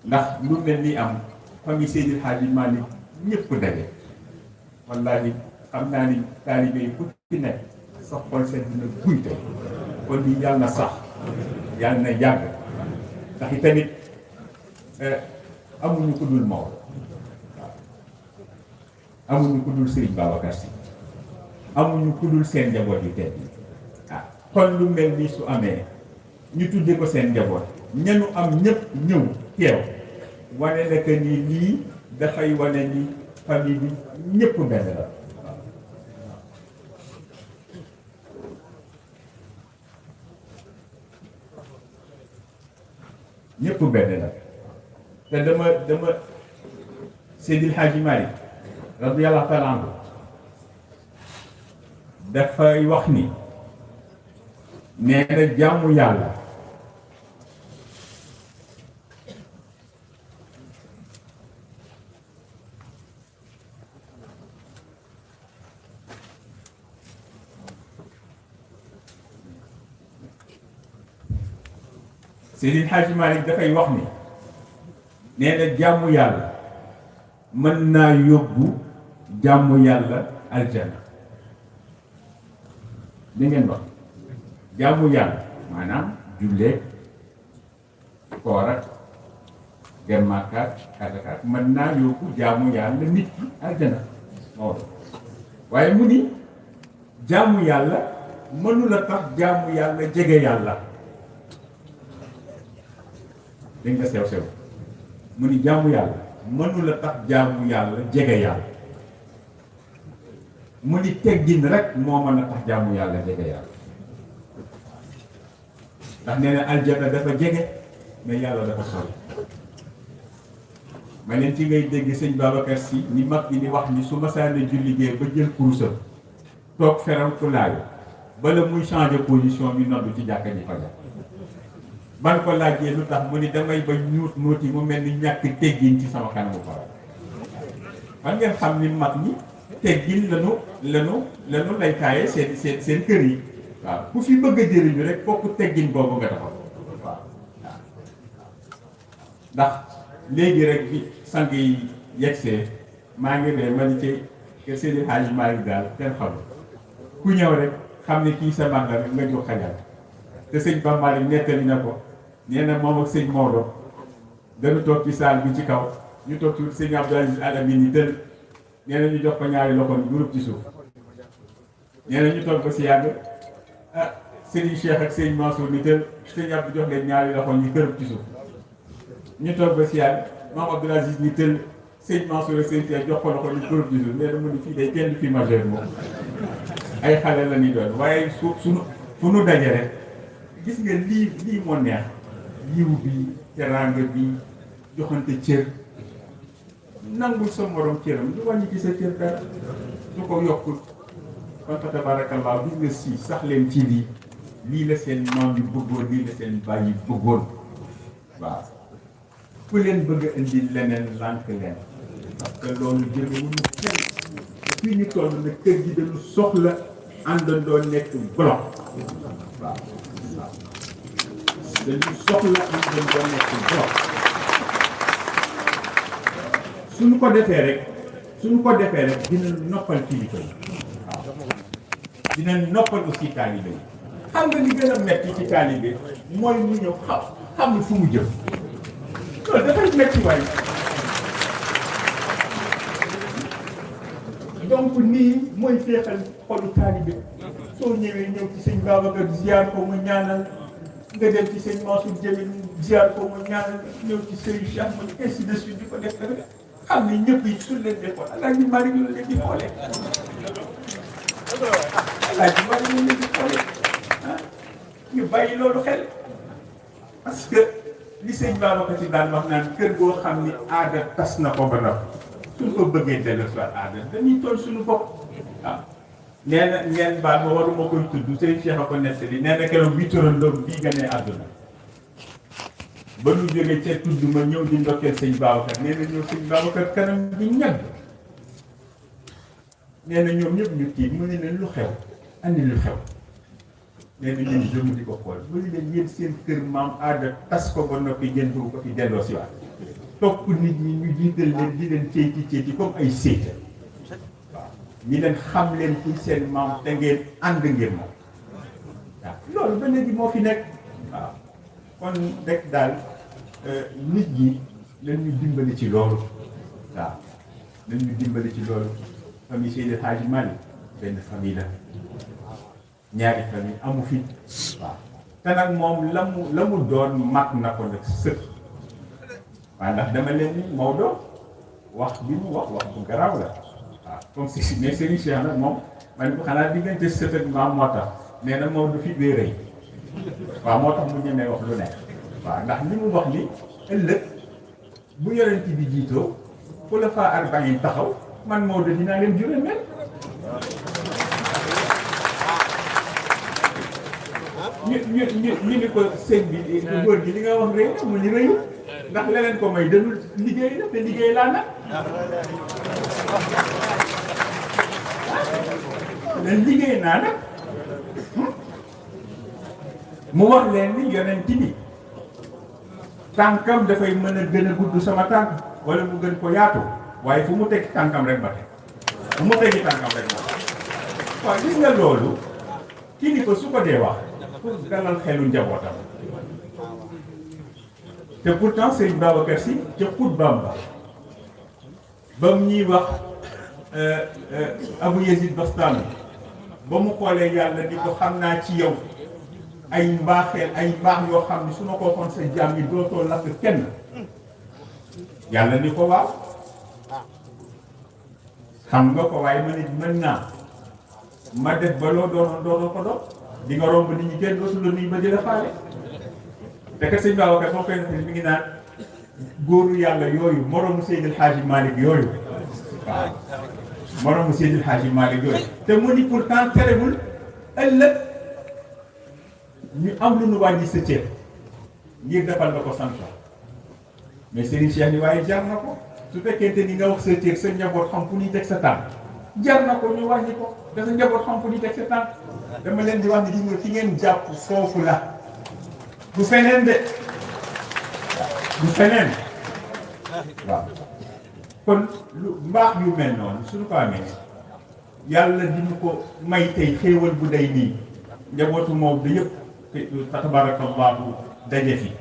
ndax lu mel ni am famille Seydil Hadji Malick ñëpp daje wallaahi xam naa ni taalibe yi ku ci nekk sa xol seen dina guy tey kon lii yàlla na sax yàlla na yàgg ndax i tamit amuñu ku dul Maodo waaw amuñu ku dul Serigne Babacar Sy amuñu ku dul seen njaboot yu tedd yi kon lu mel ni su amee ñu tuddee ko seen njaboot ñanu am ñëpp ñëw teew wane na que ni lii dafay wane ni famille bi ñëpp benn la ñëpp benn la te dama Seydil Hadji Malick radiyallahu taala anhu dafay wax ni nee na jàmmu yàlla Seydil Hadji Malick dafay wax ni nee na jàmmu yàlla mën naa yóbbu jàmmu yàlla aljana li ngeen wax jàmmu yàlla maanaam jullee koor ak dem Makka ak mën naa yóbbu jàmmu yàlla nit ki aljana waaye mu ni jàmmu yàlla mënula tax jàmmu yàlla jege yàlla dégg nga sew mu ni jàmmu yàlla mënula tax jàmmu yàlla jege yàlla mu ni teggin rek moo mën a tax jàmmu yàlla jege yàlla ndax nee na aljana dafa jege mais yàlla dafa sori ma leen ci ngay dégg sëñ Babacar Sy ni mag bi ni wax ni su masaana julli gee ba jël kurusam toog feram kulaayu bala muy changer position ñu noddu ci jàkka ji fajar ban ko laajee lu tax mu ni damay ba ñuut nuuti mu mel ni ñàkk teggin ci sama kanamu borom. man ngeen xam ni mag ñi teggin lanu lay taaye seen kër yi. waaw ku fi bëgg a jëriñu rek fokk teggin boobu nga taxaw. waaw ndax léegi rek bi sang yi yegsee maa ngi ne ma ni ci kër Seydi Hadji Malick daal kenn xamul ku ñëw rek xam ne kii sa mag la rek nga jox xajal. te sëñ Pape Malick nettali na ko nee na moom ak sëñ Maodo dañu toog ci saal bi ci kaw ñu toog ci sëñ Abdou Aziz Al Amine yi tël nee na ñu jox ko ñaari loxo ni groupe ci suuf nee na ñu toog ba si yàgg ah sëñ Cheikh ak sëñ Mansour ni tël sëñ Abdou jox leen ñaari loxo ñu kërëb ci suuf ñu toog ba si yàgg maam Abdou Aziz ni tël sëñ Mansour ak sëñ Cheikh jox ko loxo ñu kërëb ci suuf nee na mu ni fii day kenn fi majeur moom ay xale la ñuy doon waaye suñu fu nu daje rek gis nga lii moo neex yiw bi teraanga bi joxante cër nangul sa morom cëram lu wàññi ci sa cër dara su ko yokkul kon fa tabarakallah gis nga si sax leen ci lii la seen maam yi bëggoon lii la seen baay yi bëggoon waaw ku leen bëgg a indi leneen lànk leen parce que loolu jëmewuñu kenn fii ñu toll na kër gi dañu soxla àndandoo nekk bloc waaw dañu soxla àndandoo nekk bloc suñu ko defee rek dina noppal kilifa yi waaw dina noppal aussi taalibe yi xam nga li gën a metti ci taalibe mooy mu ñëw xamul fu mu jëm loolu dafay metti waay donc nii mooy féexal xolu taalibe soo ñëwee ñëw ci sëñ Babacar ziar ko mu ñaanal nga dem ci sëñ Mansour Jamil ziar ko mu ñaanal ñëw ci sëñ Cheikh mu ainsi de suite di ko def rek xam ni ñëpp yi suñ leen defoon Alaaji Malick ñu leen di xoolee Alaaji Malick ñu leen di xoolee ah ñu bàyyi loolu xel parce que li sëñ Babacar ci daan wax naan kër goo xam ni aada tas na ko ba noppi suñ ko bëggee dellu soit aada dañuy toll suñu bopp waaw nee na ngeen baal ma waruma koy tudd sëñ Cheikh a ko nettali nee na keroog bi turandoom bii nga nee àdduna ba nu jógee ca tudd ma ñëw di ndokkeel sëñ Babacar nee na ñëw sëñ Babacar kanam bi ñag nee na ñoom ñëpp ñu kii mu ne leen lu xew andi lu xew nee na ñun jëm di ko xool mu ne leen yéen seen kër maam aada tas ko ba noppi ngeen bëgg ko fi delloo si waat topp nit ñi ñu jiital leen di leen ceeti comme ay séeta waaw ñi leen xam leen ci seen maam te ngeen ànd ngeen moom waaw loolu ba léegi moo fi nekk waaw kon rek daal nit ñi lañ ñu dimbali ci loolu waaw lañ ñu dimbali ci loolu famille Seydi Hadji Malick benn famille la ñaari famille amu fi waaw te nag moom la mu doon mag na ko nag sëkk waaw ndax dama leen ni Maodo wax bi mu wax bu garaaw la waaw comme si mais Serigne Cheikh nag moom man ko xanaa diggante sët ak maam moo tax nee na Maodo fi bee rëy waaw moo tax mu ñemee wax lu nekk waaw ndax li mu wax ni ëllëg bu yonent bi jiitoo fu la faa arbaïn taxaw man Maodo dinaa leen jure mel ñu ni ko sëñ bi góor gi li nga wax rëy mu ni rëyu ndax leneen ko may dalul liggéey la te liggéey laa nag leen liggéey naa nag mu wax leen ni yonent bi tànkam dafay mën a gën a gudd sama tànk wala mu gën ko yaatu waaye fu mu teg tànkam rek ba teg fu mu tegi tànkam rek ba teg waaw gis nga loolu kilifa su ko dee wax pour dalal xelu njabootam te pourtant sëñ Babacar Sy ca xutbaam ba mu ñuy wax Abu Yazid Bastami ba mu xoolee yàlla ni ko xam naa ci yow ay mbaaxeel ay mbaax yoo xam ne su ma ko waxoon sa jaam yi dootoo lakk kenn yàlla ni ko waaw xam nga ko waaye ma nit mën naa ma def ba loo doonoo ko doon di nga romb nit ñi kenn dootu la nuyu ba di la faale te kat sëñ Babacar foo koy defee mi ngi naan góoru yàlla yooyu moromu Seydil Hadji Malick yooyu waaw moromu Seydil Hadji Malick yooyu te mu ni pourtant terewul ëllëg ñu am lu nu wàññi sa cër ngir defal la ko sant mais Serigne Cheikh ni waaye jar na ko su fekkente ni nga wax sa cër sa njaboot xam fu ñuy teg sa tànk jar na ko ñu wàññi ko te sa njaboot xam fu ñuy teg sa tànk dama leen di wax ni gis nga fi ngeen jàpp foofu la du feneen de du feneen waaw kon lu mbaax yu mel noonu suñu ko amee yàlla dina ko may tey xéewal bu day nii njabootu moom da yëpp tabarakallahu daje fi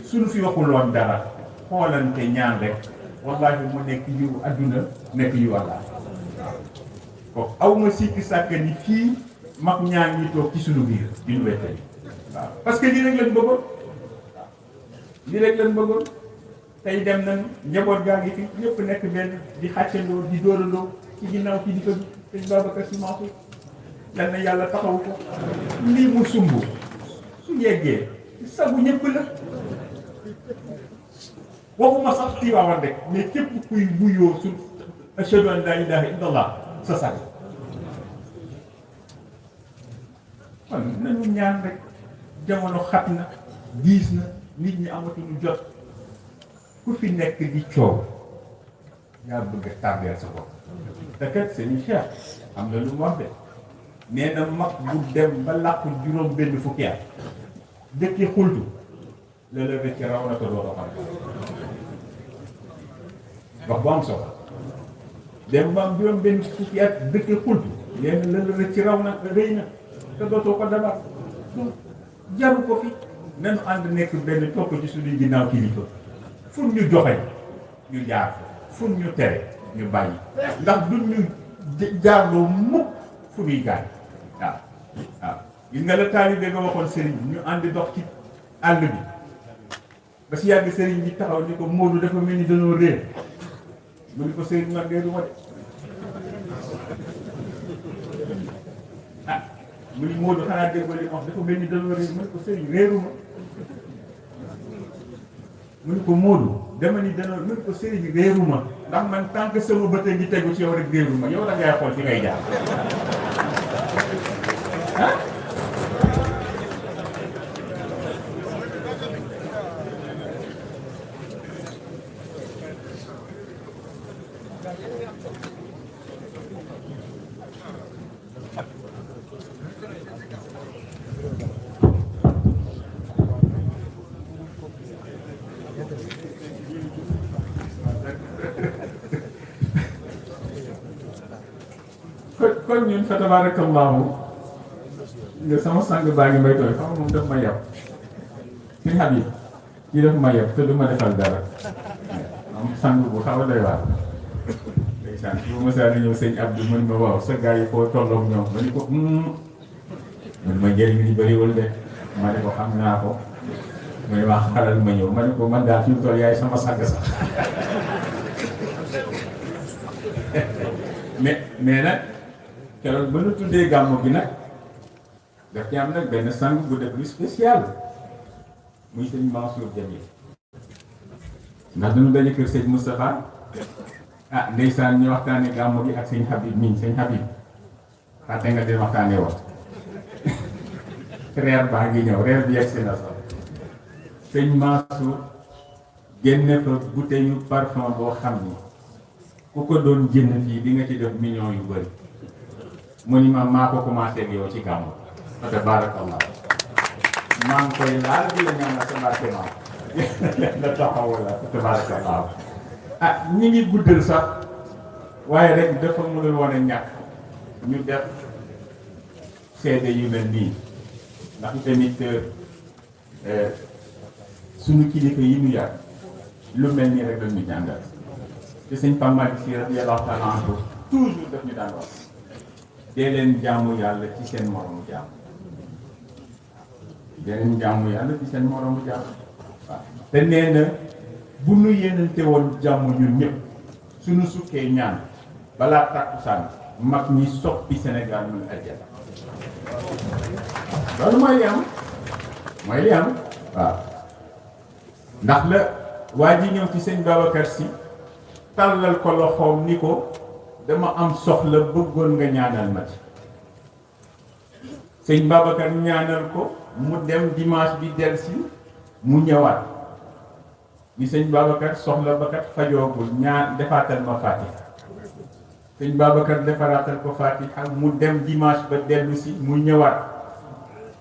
suñu fi waxuloon dara xoolante ñaan rek wallahi mu nekk yiw adduna nekk yiw Allah ko aw ma sikki sàkk ni fii mag ñaan ñi toog ci suñu biir di nu wettali waaw parce que lii rek lañ bëggoon lii rek lañ bëggoon tey dem nañ njaboot gaa ngi fi ñëpp nekk benn di xàccandoo di dóorandoo ci ginnaaw ci di ko sëñ Babacar Sy Mansour yal na yàlla taxaw ko lii mu sumb su yeggee sabu ñëpp la waxuma sax Tiwaawan rek mais képp kuy wuyoo su ashhadu an laa ilaaha illallah sa sag kon nañu ñaan rek jamono xat na diis na nit ñi amatuñu jot ku fi nekk di coow yaa bëgg a tardeel sa bopp te kat seen Cheikh am na lu mu wax de nee na mag bu dem ba làqu juróom benn fukki at dëkki xultu la la ci raw na ko doo ko xam wax bu am solo dem ba am juróom benn fukki at dëkki xultu nee na la la ci raw na rëy na te dootoo ko dabar jaru ko fi nanu ànd nekk benn topp ci suñuy ginnaaw kilifa fun ñu joxe ñu jaar fun ñu tere ñu bàyyi ndax duñ ñu jaarloo mukk fu ñuy gaañ waaw waaw gis nga la taalibe nga waxoon sëriñ bi ñu ànd dox ci àll bi ba si yàgg sëriñ bi taxaw ni ko Modou dafa mel ni dañoo réer mu ni ko sëriñ man réeruma de ah mu ni Modou xanaa déggoo li wax dafa mel ni dañoo réer mu ni ko sëriñ réeruma mu ni ko Modou dama ni dañoo mu ni ko sëriñ réeruma ndax man tant que sama bët a ngi tegu ci yow rek réeruma yow da ngay xool fi ngay jaar ah kon ñun fa tabarakallahu nga sama sang baa ngi may tooy xam moom daf ma yab si Habib kii daf ma yab te du ma defal dara am sang bu xaw a doy waar ndeysaan bu ma saa ñëw sëñ Abdou mën ma waaw sa gars yi foo tolloog ñoom ma ni ko man ma njëriñ li bëriwul de ma ne ko xam naa ko ma ne wax xalal ma ñëw ma ne ko man daal fi mu toll yaay sama sang sax mais nag keroog ba nu tuddee gàmmu gi nag daf ci am nag benn sang bu def lu spécial muy sëñ Mansour Jamil ndax dañu daje kër sëñ Moustapha ah ndeysaan ñu waxtaanee gàmmu gi ak sëñ Habib miñ sëñ Habib fàtte nga den waxtaanee woon reer baa ngi ñëw reer bi yegg si na sax sëñ Mansour génne fa bouteille yu parfum boo xam ni ku ko doon jënd fii di nga ci def millions yu bëri mu ni ma maa ko commencé ak yow ci gàmmu fa tabarakallah maa ngi koy laal di la ñaanal sa barke maam la taxaw wala fa tabarakallah ah ñi ngi guddal sax waaye rek dafa mënul woon a ñàkk ñu def seede yu mel nii ndax tamit suñu kilifa yi ñu yàgg lu mel nii rek dañu jàngal te sëñ Pape Malick Sy radiyallahu ta'ala anhu toujours daf ñu daan wax dee leen jaamu yàlla ci seen moromu jaam dee leen jaamu yàlla ci seen moromu jaam waaw te nee na bu nu yéenante woon jàmm ñun ñëpp suñu sukkee ñaan balaa takkusaan mag ñi soppi Sénégal muy ajjana loolu mooy li am waaw ndax la waa ji ñëw ci sëñ Babacar Sy tàllal ko loxoom ni ko dama am soxla bëggoon nga ñaanal ma ci sëñ Babacar ñaanal ko mu dem dimanche bi delsi mu ñëwaat ni sëñ Babacar soxla ba kat fajoogul ñaar defaatal ma Fatiha sëñ Babacar defaraatal ko Fatiha mu dem dimanche ba dellu si mu ñëwaat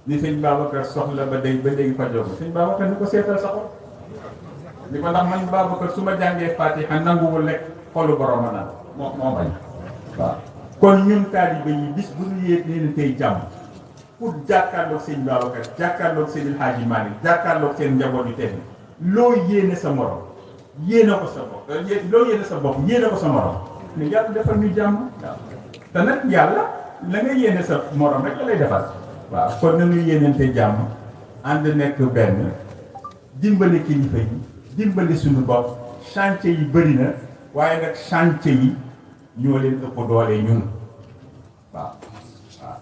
ni sëñ Babacar soxla ba léegi fajoogul sëñ Babacar ni ko seetal sa xol ni ko ndax man Babacar su ma jàngee Fatiha nanguwul lekk xolu borom a naan moo bañ waaw kon ñun taalibe yi bis bu ñu yéeg leen tey jàmm pour jàkkaarloog sëñ Babacar jàkkaarloog sëñ El Hadji Malick jàkkaarloog seen njaboot yu tedd loo yéene sa morom yéene ko sa bopp loo yéene sa bopp yéene ko sa morom mais yàlla defal ñu jàmm waaw te nag yàlla la nga yéene sa morom rek la lay defal waaw kon nañu yéenante jàmm ànd nekk benn dimbali kilifa yi dimbali suñu bopp chantier yi bëri na waaye nag chantier yi ñoo leen ëpp doole ñun waaw waaw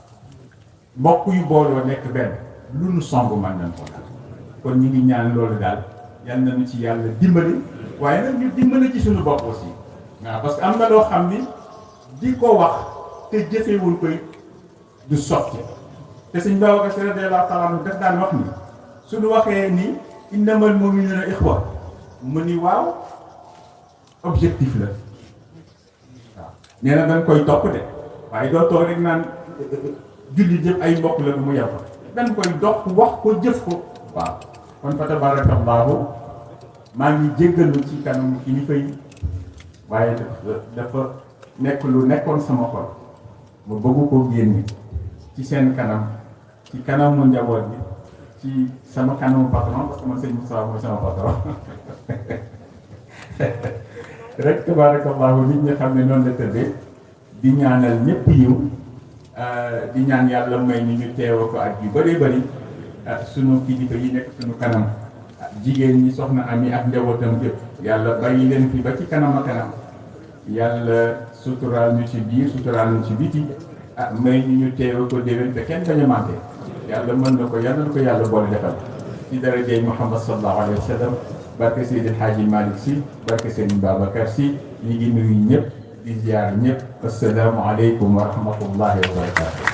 mbokk yu booloo nekk benn lu nu song man nañ ko daal kon ñu ngi ñaan loolu daal yal nañu ci yàlla dimbali waaye nag ñu dimbali ci suñu bopp aussi waaw parce que am na loo xam ni di ko wax te jëfewul koy du sotti te suñ Babacar Sy radiyallahu ta'ala anhu def daan wax ni suñu waxee ni innamal mu'minuna ikhwa mu ni waaw objectif la waaw nee na dañ koy topp de waaye doo toog rek naan julli yëpp ay mbokk la du mu yàpp dañ koy dox wax ko jëf ko waaw kon fa tabarakallahu maa ngi jéggalu ci kanam kilifa yi waaye dafa nekk lu nekkoon sama xol ma bëgg ko génne ci seen kanam ci kanamu njaboot bi ci sama kanamu patron parce que man sëñ Moussa mooy sama patron rek tabarakallahu nit ñi xam ne noonu la tëddee di ñaanal ñëpp yiw di ñaan yàlla may ni ñu teewa ko ak yu bëree bëri sunu kilifa yi nekk sunu kanam jigéen ñi soxna Ami ak njabootam yëpp yàlla bàyyi leen fi ba ci kanam a kanam yàlla suturaal ñu ci biir suturaal ñu ci biti may ñu teewa ko déwén te kenn bañ a manqué yàlla mën na ko yàlla na ko yàlla boole defal ci darajey Muhammad sallallahu alayhi wa sallam barke Seydi El Hadji Malick Sy barke Serigne Babacar Sy ñu ngi nuyu ñëpp di ziar ñëpp assalaamu aleykum wa rahmatullahi wa barakatuh